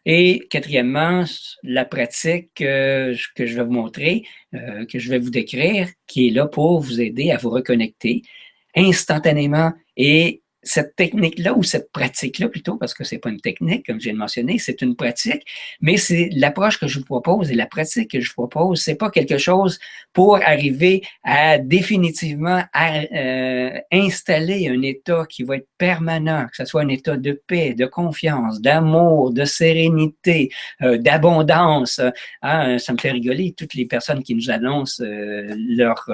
Et quatrièmement, la pratique que je vais vous montrer, que je vais vous décrire, qui est là pour vous aider à vous reconnecter instantanément. Et cette technique-là, ou cette pratique-là plutôt, parce que c'est pas une technique, comme je viens de mentionner, c'est une pratique, mais c'est l'approche que je vous propose et la pratique que je vous propose, c'est pas quelque chose pour arriver à définitivement installer un état qui va être permanent, que ce soit un état de paix, de confiance, d'amour, de sérénité, d'abondance. Hein, ça me fait rigoler, toutes les personnes qui nous annoncent leur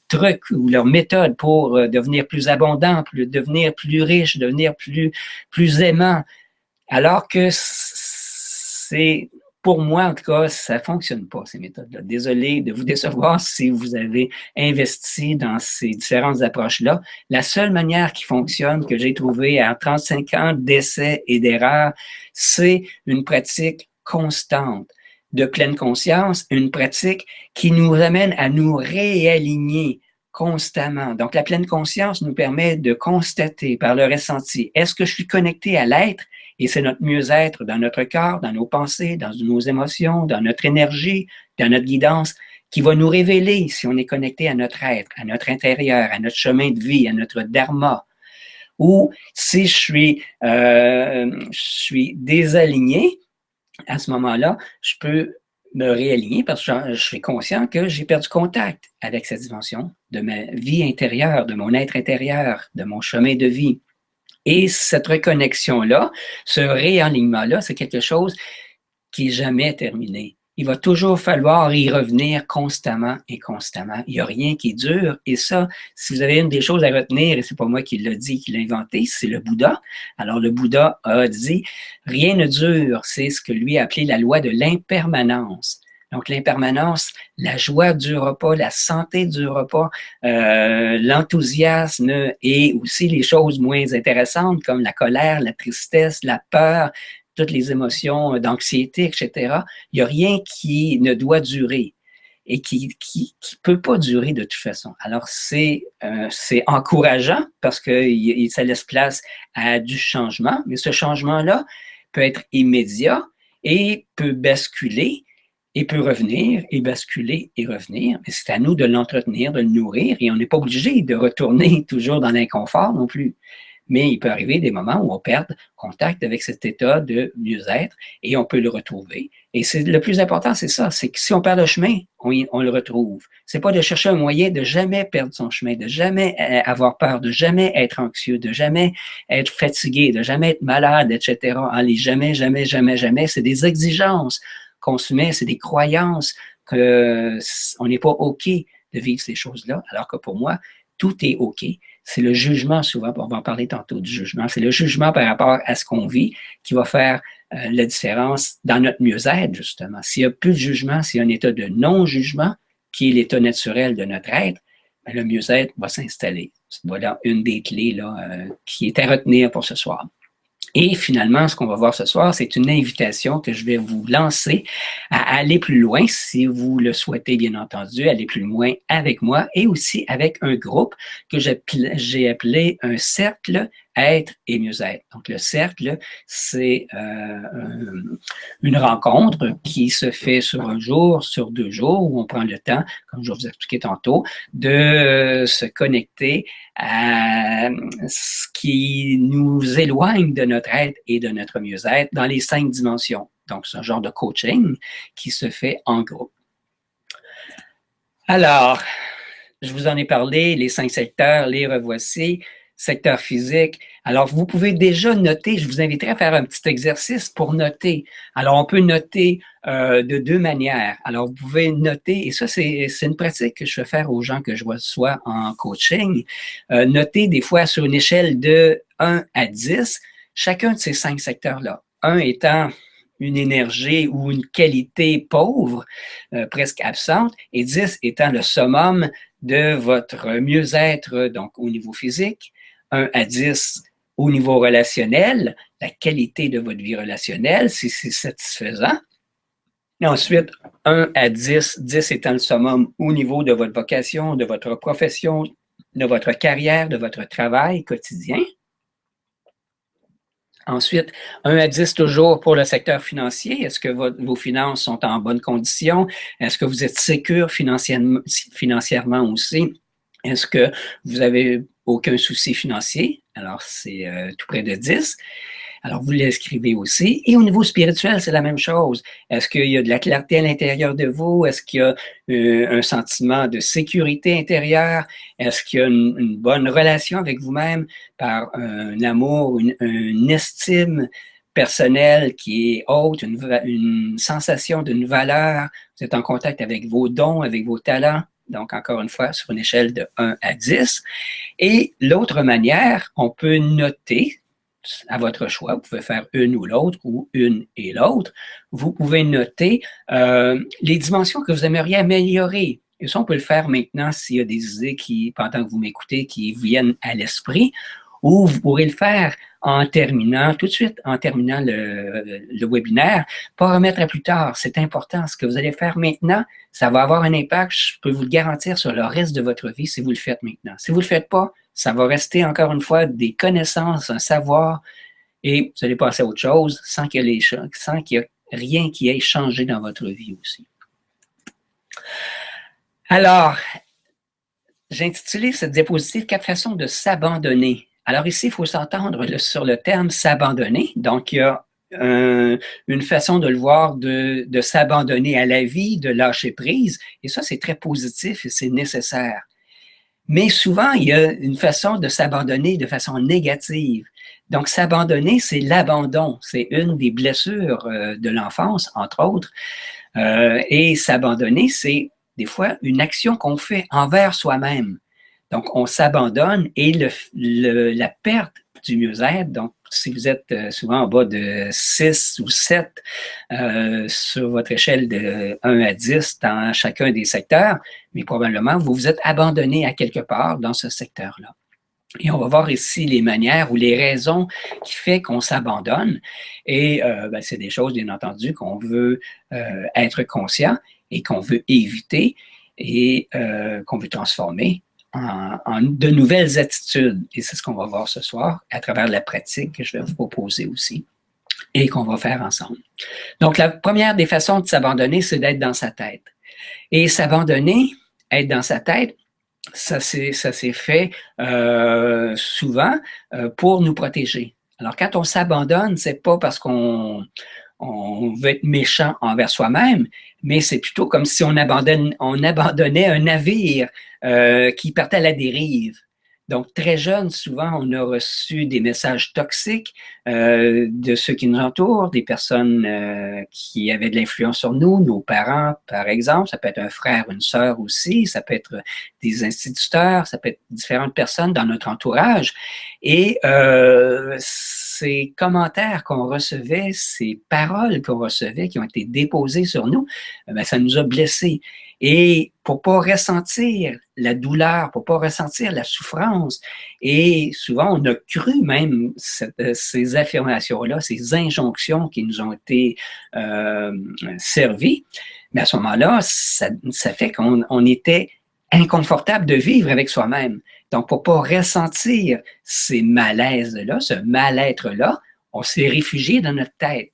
trucs ou leurs méthodes pour devenir plus abondant, devenir plus riche, devenir plus aimant. Alors que c'est, pour moi en tout cas, ça ne fonctionne pas, ces méthodes-là. Désolé de vous décevoir si vous avez investi dans ces différentes approches-là. La seule manière qui fonctionne, que j'ai trouvée en 35 ans d'essais et d'erreurs, c'est une pratique constante de pleine conscience, une pratique qui nous amène à nous réaligner constamment. Donc, la pleine conscience nous permet de constater par le ressenti, est-ce que je suis connecté à l'être? Et c'est notre mieux-être dans notre corps, dans nos pensées, dans nos émotions, dans notre énergie, dans notre guidance, qui va nous révéler si on est connecté à notre être, à notre intérieur, à notre chemin de vie, à notre dharma. Ou si je suis désaligné, à ce moment-là, je peux me réaligner parce que je suis conscient que j'ai perdu contact avec cette dimension de ma vie intérieure, de mon être intérieur, de mon chemin de vie. Et cette reconnexion-là, ce réalignement-là, c'est quelque chose qui n'est jamais terminé. Il va toujours falloir y revenir constamment et constamment. Il n'y a rien qui dure. Et ça, si vous avez une des choses à retenir, et c'est pas moi qui l'ai dit, qui l'ai inventé, c'est le Bouddha. Alors, le Bouddha a dit, rien ne dure. C'est ce que lui a appelé la loi de l'impermanence. Donc, l'impermanence, la joie ne durera pas, la santé ne durera pas, l'enthousiasme et aussi les choses moins intéressantes comme la colère, la tristesse, la peur, toutes les émotions d'anxiété, etc. Il n'y a rien qui ne doit durer et qui peut pas durer de toute façon. Alors, c'est encourageant parce que ça laisse place à du changement, mais ce changement-là peut être immédiat et peut basculer et peut revenir et basculer et revenir. Mais c'est à nous de l'entretenir, de le nourrir et on n'est pas obligé de retourner toujours dans l'inconfort non plus. Mais il peut arriver des moments où on perd contact avec cet état de mieux-être et on peut le retrouver. Et c'est le plus important, c'est ça, c'est que si on perd le chemin, on le retrouve. C'est pas de chercher un moyen de jamais perdre son chemin, de jamais avoir peur, de jamais être anxieux, de jamais être fatigué, de jamais être malade, etc. Allez, jamais, jamais, jamais, jamais. C'est des exigences qu'on se met, c'est des croyances qu'on n'est pas OK de vivre ces choses-là, alors que pour moi, tout est OK. C'est le jugement, souvent, on va en parler tantôt du jugement, c'est le jugement par rapport à ce qu'on vit qui va faire la différence dans notre mieux-être, justement. S'il n'y a plus de jugement, s'il y a un état de non-jugement, qui est l'état naturel de notre être, ben, le mieux-être va s'installer. Voilà une des clés là, qui est à retenir pour ce soir. Et finalement, ce qu'on va voir ce soir, c'est une invitation que je vais vous lancer à aller plus loin, si vous le souhaitez, bien entendu, aller plus loin avec moi et aussi avec un groupe que j'ai appelé un cercle être et mieux-être. Donc, le cercle, c'est une rencontre qui se fait sur un jour, sur 2 jours, où on prend le temps, comme je vous expliquais tantôt, de se connecter à ce qui nous éloigne de notre être et de notre mieux-être dans les 5 dimensions. Donc, c'est un genre de coaching qui se fait en groupe. Alors, je vous en ai parlé, les 5 secteurs, les revoici. Secteur physique. Alors, vous pouvez déjà noter, je vous inviterai à faire un petit exercice pour noter. Alors, on peut noter de 2 manières. Alors, vous pouvez noter, et ça, c'est une pratique que je fais faire aux gens que je reçois en coaching, noter des fois sur une échelle de 1 à 10, chacun de ces 5 secteurs-là. 1 étant une énergie ou une qualité pauvre, presque absente, et 10 étant le summum de votre mieux-être, donc au niveau physique, 1 à 10 au niveau relationnel, la qualité de votre vie relationnelle, si c'est satisfaisant. Et ensuite, 1 à 10, 10 étant le summum au niveau de votre vocation, de votre profession, de votre carrière, de votre travail quotidien. Ensuite, 1 à 10 toujours pour le secteur financier. Est-ce que vos finances sont en bonne condition? Est-ce que vous êtes sécure financièrement aussi? Est-ce que vous avez aucun souci financier? Alors, c'est tout près de 10. Alors, vous l'inscrivez aussi. Et au niveau spirituel, c'est la même chose. Est-ce qu'il y a de la clarté à l'intérieur de vous? Est-ce qu'il y a un sentiment de sécurité intérieure? Est-ce qu'il y a une bonne relation avec vous-même par un amour, une estime personnelle qui est haute, une sensation d'une valeur? Vous êtes en contact avec vos dons, avec vos talents? Donc, encore une fois, sur une échelle de 1 à 10. Et l'autre manière, on peut noter à votre choix. Vous pouvez faire une ou l'autre ou une et l'autre. Vous pouvez noter les dimensions que vous aimeriez améliorer. Et ça, on peut le faire maintenant s'il y a des idées qui, pendant que vous m'écoutez, qui viennent à l'esprit. Ou vous pourrez le faire en terminant, tout de suite, en terminant le webinaire, pas remettre à plus tard. C'est important. Ce que vous allez faire maintenant, ça va avoir un impact, je peux vous le garantir, sur le reste de votre vie si vous le faites maintenant. Si vous ne le faites pas, ça va rester encore une fois des connaissances, un savoir, et vous allez passer à autre chose sans qu'il y ait rien qui ait changé dans votre vie aussi. Alors, j'ai intitulé cette diapositive « 4 façons de s'abandonner ». Alors ici, il faut s'entendre sur le terme « s'abandonner ». Donc, il y a une façon de le voir, de s'abandonner à la vie, de lâcher prise. Et ça, c'est très positif et c'est nécessaire. Mais souvent, il y a une façon de s'abandonner de façon négative. Donc, s'abandonner, c'est l'abandon. C'est une des blessures de l'enfance, entre autres. Et s'abandonner, c'est des fois une action qu'on fait envers soi-même. Donc, on s'abandonne et la perte du mieux-être, donc si vous êtes souvent en bas de 6 ou 7 sur votre échelle de 1 à 10 dans chacun des secteurs, mais probablement vous vous êtes abandonné à quelque part dans ce secteur-là. Et on va voir ici les manières ou les raisons qui font qu'on s'abandonne. Et c'est des choses, bien entendu, qu'on veut être conscient et qu'on veut éviter et qu'on veut transformer en de nouvelles attitudes. Et c'est ce qu'on va voir ce soir à travers la pratique que je vais vous proposer aussi et qu'on va faire ensemble. Donc, la première des façons de s'abandonner, c'est d'être dans sa tête. Et s'abandonner, être dans sa tête, ça s'est fait souvent pour nous protéger. Alors, quand on s'abandonne, c'est pas parce qu'on veut être méchant envers soi-même, mais c'est plutôt comme si on abandonnait un navire qui partait à la dérive. Donc, très jeune, souvent, on a reçu des messages toxiques de ceux qui nous entourent, des personnes qui avaient de l'influence sur nous, nos parents, par exemple. Ça peut être un frère, une sœur aussi. Ça peut être des instituteurs. Ça peut être différentes personnes dans notre entourage. Et ces commentaires qu'on recevait, ces paroles qu'on recevait, qui ont été déposées sur nous, ça nous a blessés. Et pour pas ressentir la douleur, pour pas ressentir la souffrance, et souvent on a cru même ces affirmations-là, ces injonctions qui nous ont été servies, mais à ce moment-là, ça fait qu'on était inconfortable de vivre avec soi-même. Donc, pour pas ressentir ces malaises-là, ce mal-être-là, on s'est réfugié dans notre tête.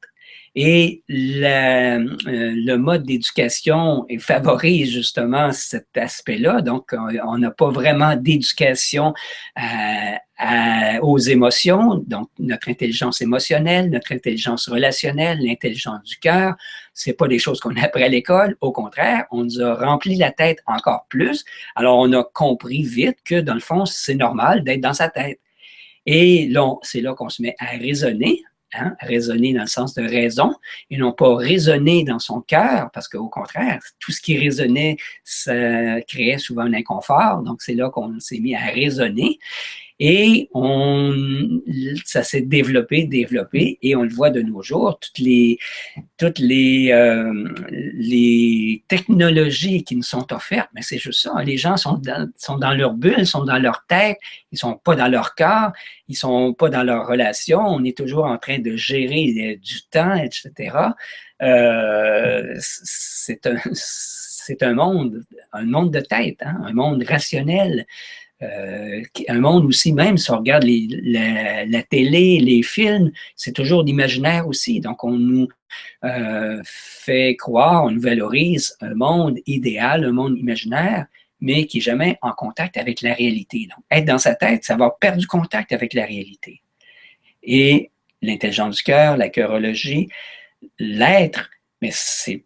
Et le mode d'éducation favorise justement cet aspect-là. Donc, on n'a pas vraiment d'éducation aux émotions, donc notre intelligence émotionnelle, notre intelligence relationnelle, l'intelligence du cœur. C'est pas des choses qu'on apprend à l'école. Au contraire, on nous a rempli la tête encore plus. Alors, on a compris vite que, dans le fond, c'est normal d'être dans sa tête. Et là, c'est là qu'on se met à raisonner. Raisonner dans le sens de raison, et non pas raisonner dans son cœur, parce qu'au contraire, tout ce qui résonnait, ça créait souvent un inconfort, donc c'est là qu'on s'est mis à raisonner, et ça s'est développé, et on le voit de nos jours, toutes les technologies qui nous sont offertes, mais c'est juste ça, les gens sont dans leur bulle, sont dans leur tête, ils sont pas dans leur corps, ils sont pas dans leur relation, on est toujours en train de gérer du temps, etc. C'est un monde de tête, un monde rationnel, Un monde aussi, même si on regarde la télé, les films, c'est toujours l'imaginaire aussi. Donc, on nous fait croire, on nous valorise un monde idéal, un monde imaginaire, mais qui n'est jamais en contact avec la réalité. Donc, être dans sa tête, c'est avoir perdu contact avec la réalité. Et l'intelligence du cœur, la chorologie, l'être, mais c'est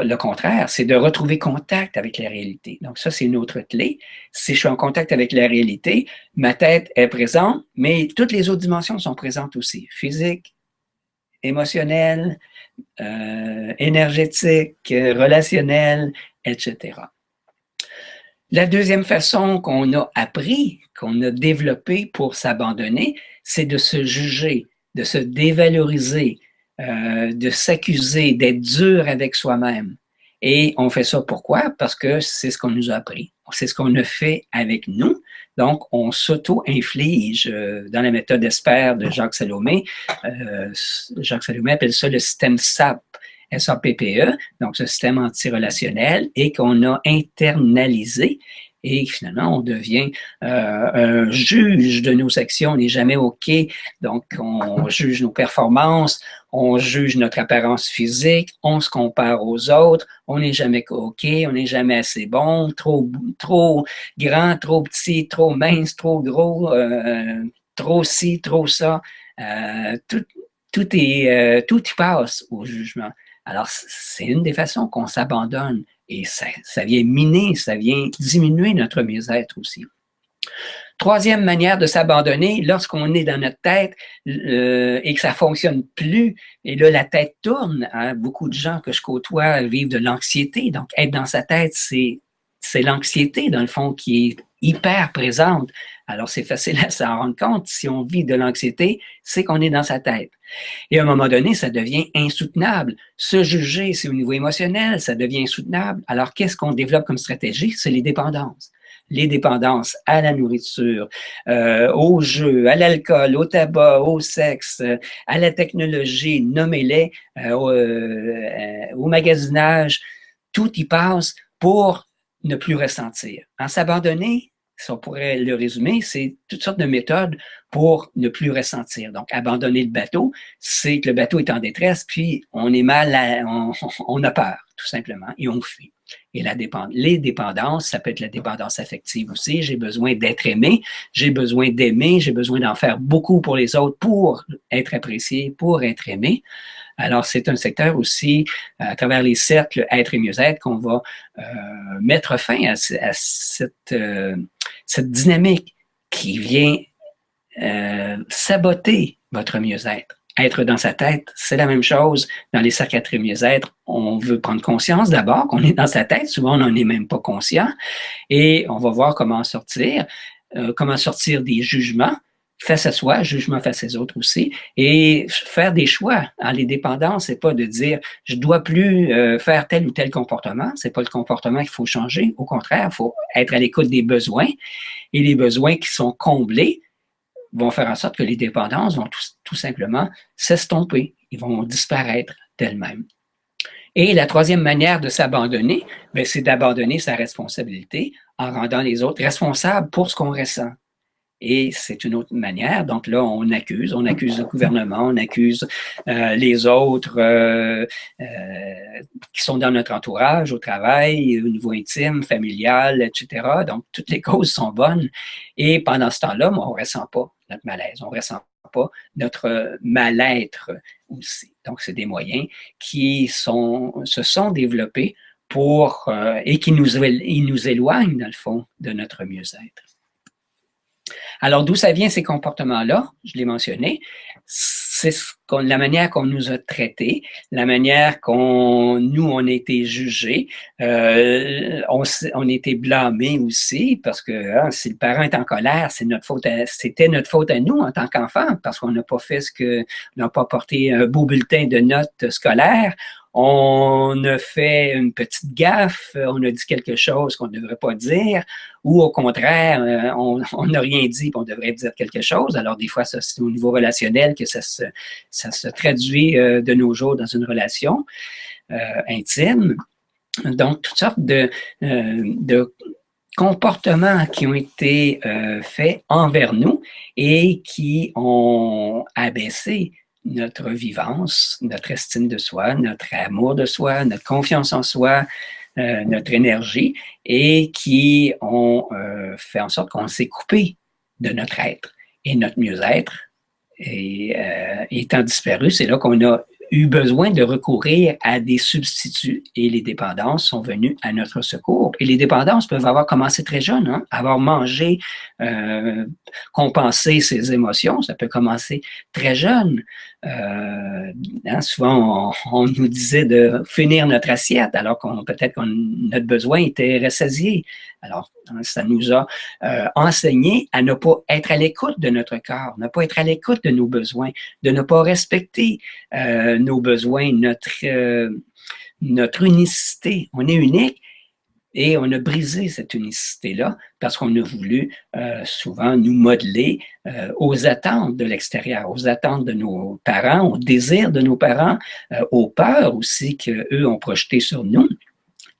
le contraire, c'est de retrouver contact avec la réalité. Donc ça, c'est une autre clé. Si je suis en contact avec la réalité, ma tête est présente, mais toutes les autres dimensions sont présentes aussi. Physique, émotionnelle, énergétique, relationnelle, etc. La deuxième façon qu'on a appris, qu'on a développé pour s'abandonner, c'est de se juger, de se dévaloriser, de s'accuser, d'être dur avec soi-même. Et on fait ça pourquoi? Parce que c'est ce qu'on nous a appris. C'est ce qu'on a fait avec nous. Donc, on s'auto-inflige. Dans la méthode ESPER de Jacques Salomé, Jacques Salomé appelle ça le système SAP. SAPPE, donc ce système antirelationnel, et qu'on a internalisé. Et finalement, on devient un juge de nos actions. On n'est jamais OK. Donc, on juge nos performances, on juge notre apparence physique, on se compare aux autres, on n'est jamais OK, on n'est jamais assez bon, trop grand, trop petit, trop mince, trop gros, trop ci, trop ça. Tout y passe au jugement. Alors, c'est une des façons qu'on s'abandonne et ça vient miner, ça vient diminuer notre mieux-être aussi. Troisième manière de s'abandonner, lorsqu'on est dans notre tête et que ça ne fonctionne plus, et là, la tête tourne. Hein, beaucoup de gens que je côtoie vivent de l'anxiété. Donc, être dans sa tête, c'est l'anxiété, dans le fond, qui est hyper présente. Alors, c'est facile à s'en rendre compte. Si on vit de l'anxiété, c'est qu'on est dans sa tête. Et à un moment donné, ça devient insoutenable. Se juger, c'est au niveau émotionnel, ça devient insoutenable. Alors, qu'est-ce qu'on développe comme stratégie? C'est les dépendances. Les dépendances à la nourriture, au jeu, à l'alcool, au tabac, au sexe, à la technologie, nommez-les, au magasinage, tout y passe pour ne plus ressentir. En s'abandonner, si on pourrait le résumer, c'est toutes sortes de méthodes pour ne plus ressentir. Donc, abandonner le bateau, c'est que le bateau est en détresse, puis on est mal, on a peur, tout simplement, et on fuit. Et les dépendances, ça peut être la dépendance affective aussi. J'ai besoin d'être aimé, j'ai besoin d'aimer, j'ai besoin d'en faire beaucoup pour les autres pour être apprécié, pour être aimé. Alors, c'est un secteur aussi, à travers les cercles être et mieux-être, qu'on va mettre fin à cette dynamique qui vient saboter votre mieux-être. Être dans sa tête, c'est la même chose dans les cercles être et mieux-être. On veut prendre conscience d'abord qu'on est dans sa tête. Souvent, on n'en est même pas conscient. Et on va voir comment sortir des jugements face à soi, jugement face aux autres aussi, et faire des choix. Les dépendances, c'est pas de dire je dois plus faire tel ou tel comportement. C'est pas le comportement qu'il faut changer. Au contraire, il faut être à l'écoute des besoins, et les besoins qui sont comblés vont faire en sorte que les dépendances vont tout simplement s'estomper. Ils vont disparaître d'elles-mêmes. Et la troisième manière de s'abandonner, c'est d'abandonner sa responsabilité en rendant les autres responsables pour ce qu'on ressent. Et c'est une autre manière. Donc là, on accuse le gouvernement, on accuse les autres qui sont dans notre entourage, au travail, au niveau intime, familial, etc. Donc, toutes les causes sont bonnes. Et pendant ce temps-là, on ne ressent pas notre malaise, on ne ressent pas notre mal-être aussi. Donc, c'est des moyens qui se sont développés pour et qui nous éloignent, dans le fond, de notre mieux-être. Alors, d'où ça vient ces comportements-là? Je l'ai mentionné. C'est la manière qu'on nous a traités, la manière on a été jugés, on a été blâmés aussi, parce que si le parent est en colère, c'était notre faute à nous en tant qu'enfants, parce qu'on n'a pas fait on n'a pas porté un beau bulletin de notes scolaires. On a fait une petite gaffe, on a dit quelque chose qu'on ne devrait pas dire, ou au contraire, on n'a rien dit, on devrait dire quelque chose. Alors, des fois, c'est au niveau relationnel que ça se traduit de nos jours dans une relation intime. Donc, toutes sortes de comportements qui ont été faits envers nous et qui ont abaissé notre vivance, notre estime de soi, notre amour de soi, notre confiance en soi, notre énergie, et qui ont fait en sorte qu'on s'est coupé de notre être. Et notre mieux-être étant disparu, c'est là qu'on a eu besoin de recourir à des substituts et les dépendances sont venues à notre secours. Et les dépendances peuvent avoir commencé très jeune, hein? Avoir mangé, compenser ses émotions, ça peut commencer très jeune. Souvent, on nous disait de finir notre assiette alors qu'on peut-être que notre besoin était rassasié. Alors, ça nous a enseigné à ne pas être à l'écoute de notre corps, ne pas être à l'écoute de nos besoins, de ne pas respecter nos besoins, notre unicité. On est unique et on a brisé cette unicité-là parce qu'on a voulu souvent nous modeler aux attentes de l'extérieur, aux attentes de nos parents, aux désirs de nos parents, aux peurs aussi qu'eux ont projetées sur nous.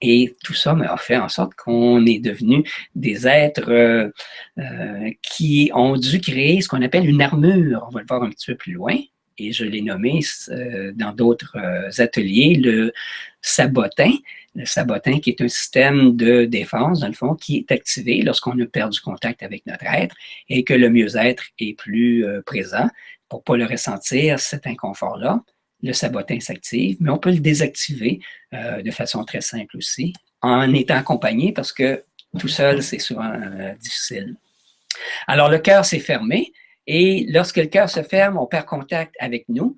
Et tout ça a fait en sorte qu'on est devenu des êtres qui ont dû créer ce qu'on appelle une armure. On va le voir un petit peu plus loin. Et je l'ai nommé dans d'autres ateliers, le sabotin. Le sabotin qui est un système de défense, dans le fond, qui est activé lorsqu'on a perdu contact avec notre être et que le mieux-être est plus présent. Pour ne pas le ressentir, cet inconfort-là, le sabotin s'active, mais on peut le désactiver de façon très simple aussi, en étant accompagné, parce que tout seul, c'est souvent difficile. Alors, le cœur s'est fermé, et lorsque le cœur se ferme, on perd contact avec nous,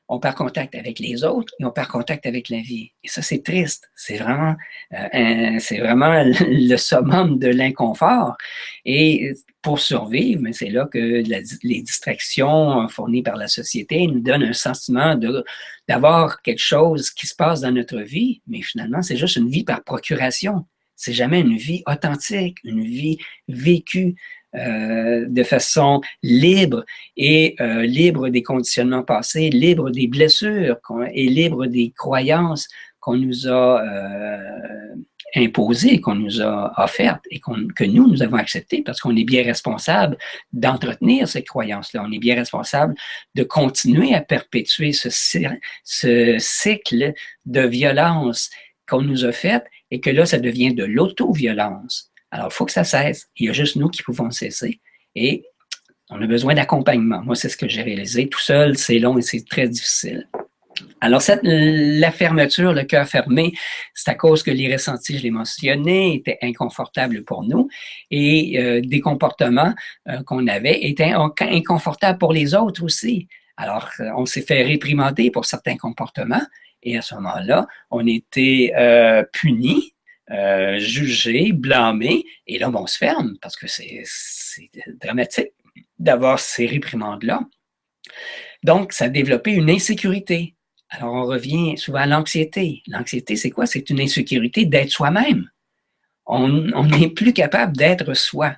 on perd contact avec les autres, et on perd contact avec la vie. Et ça, c'est triste. C'est vraiment le summum de l'inconfort. Et pour survivre, c'est là que les distractions fournies par la société nous donnent un sentiment d'avoir quelque chose qui se passe dans notre vie, mais finalement, c'est juste une vie par procuration. C'est jamais une vie authentique, une vie vécue de façon libre et libre des conditionnements passés, libre des blessures et libre des croyances qu'on nous a imposées, qu'on nous a offertes et que nous avons acceptées parce qu'on est bien responsable d'entretenir ces croyances-là. On est bien responsable de continuer à perpétuer ce cycle de violence qu'on nous a fait et que là, ça devient de l'auto-violence. Alors, il faut que ça cesse. Il y a juste nous qui pouvons cesser. Et on a besoin d'accompagnement. Moi, c'est ce que j'ai réalisé. Tout seul, c'est long et c'est très difficile. Alors, la fermeture, le cœur fermé, c'est à cause que les ressentis, je l'ai mentionné, étaient inconfortables pour nous et des comportements qu'on avait étaient inconfortables pour les autres aussi. Alors, on s'est fait réprimander pour certains comportements et à ce moment-là, on était punis, jugés, blâmés, et là, on se ferme parce que c'est dramatique d'avoir ces réprimandes-là. Donc, ça a développé une insécurité. Alors, on revient souvent à l'anxiété. L'anxiété, c'est quoi? C'est une insécurité d'être soi-même. On n'est plus capable d'être soi.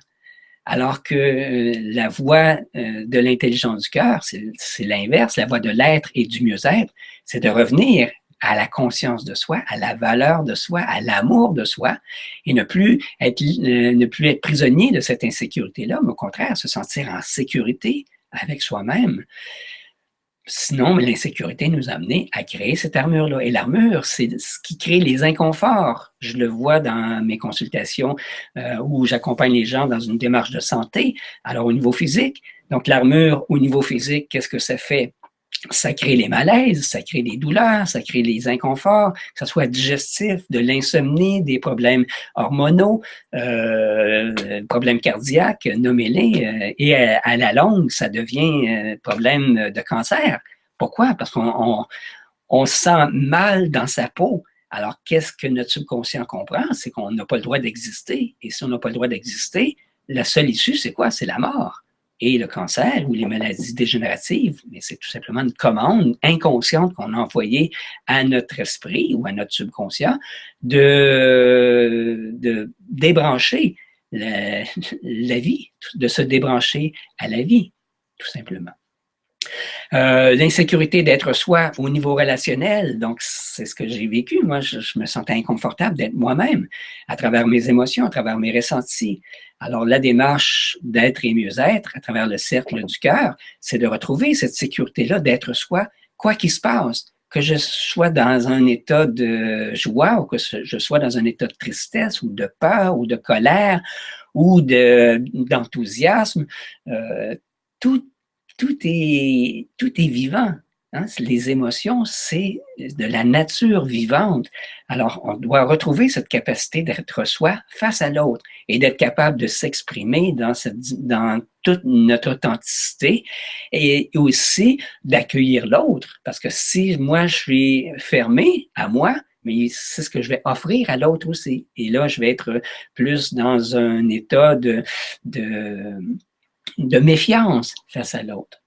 Alors que la voie de l'intelligence du cœur, c'est l'inverse. La voie de l'être et du mieux-être, c'est de revenir à la conscience de soi, à la valeur de soi, à l'amour de soi, et ne plus être prisonnier de cette insécurité-là, mais au contraire, se sentir en sécurité avec soi-même. Sinon, l'insécurité nous a amené à créer cette armure-là. Et l'armure, c'est ce qui crée les inconforts. Je le vois dans mes consultations où j'accompagne les gens dans une démarche de santé. Alors, au niveau physique, donc l'armure au niveau physique, qu'est-ce que ça fait? Ça crée les malaises, ça crée les douleurs, ça crée les inconforts, que ce soit digestif, de l'insomnie, des problèmes hormonaux, problèmes cardiaques, nommez-les, et à la longue, ça devient problème de cancer. Pourquoi? Parce qu'on se sent mal dans sa peau. Alors, qu'est-ce que notre subconscient comprend? C'est qu'on n'a pas le droit d'exister. Et si on n'a pas le droit d'exister, la seule issue, c'est quoi? C'est la mort. Et le cancer ou les maladies dégénératives, mais c'est tout simplement une commande inconsciente qu'on a envoyée à notre esprit ou à notre subconscient de débrancher la vie, de se débrancher à la vie, tout simplement. L'insécurité d'être soi au niveau relationnel, donc c'est ce que j'ai vécu. Moi, je me sentais inconfortable d'être moi-même à travers mes émotions, à travers mes ressentis. Alors, la démarche d'être et mieux être à travers le cercle du cœur, c'est de retrouver cette sécurité-là d'être soi, quoi qu'il se passe, que je sois dans un état de joie ou que je sois dans un état de tristesse ou de peur ou de colère ou d'enthousiasme. Tout, tout est vivant. Hein? Les émotions, c'est de la nature vivante. Alors, on doit retrouver cette capacité d'être soi face à l'autre et d'être capable de s'exprimer dans toute notre authenticité et aussi d'accueillir l'autre. Parce que si moi, je suis fermé à moi, mais c'est ce que je vais offrir à l'autre aussi. Et là, je vais être plus dans un état de méfiance face à l'autre.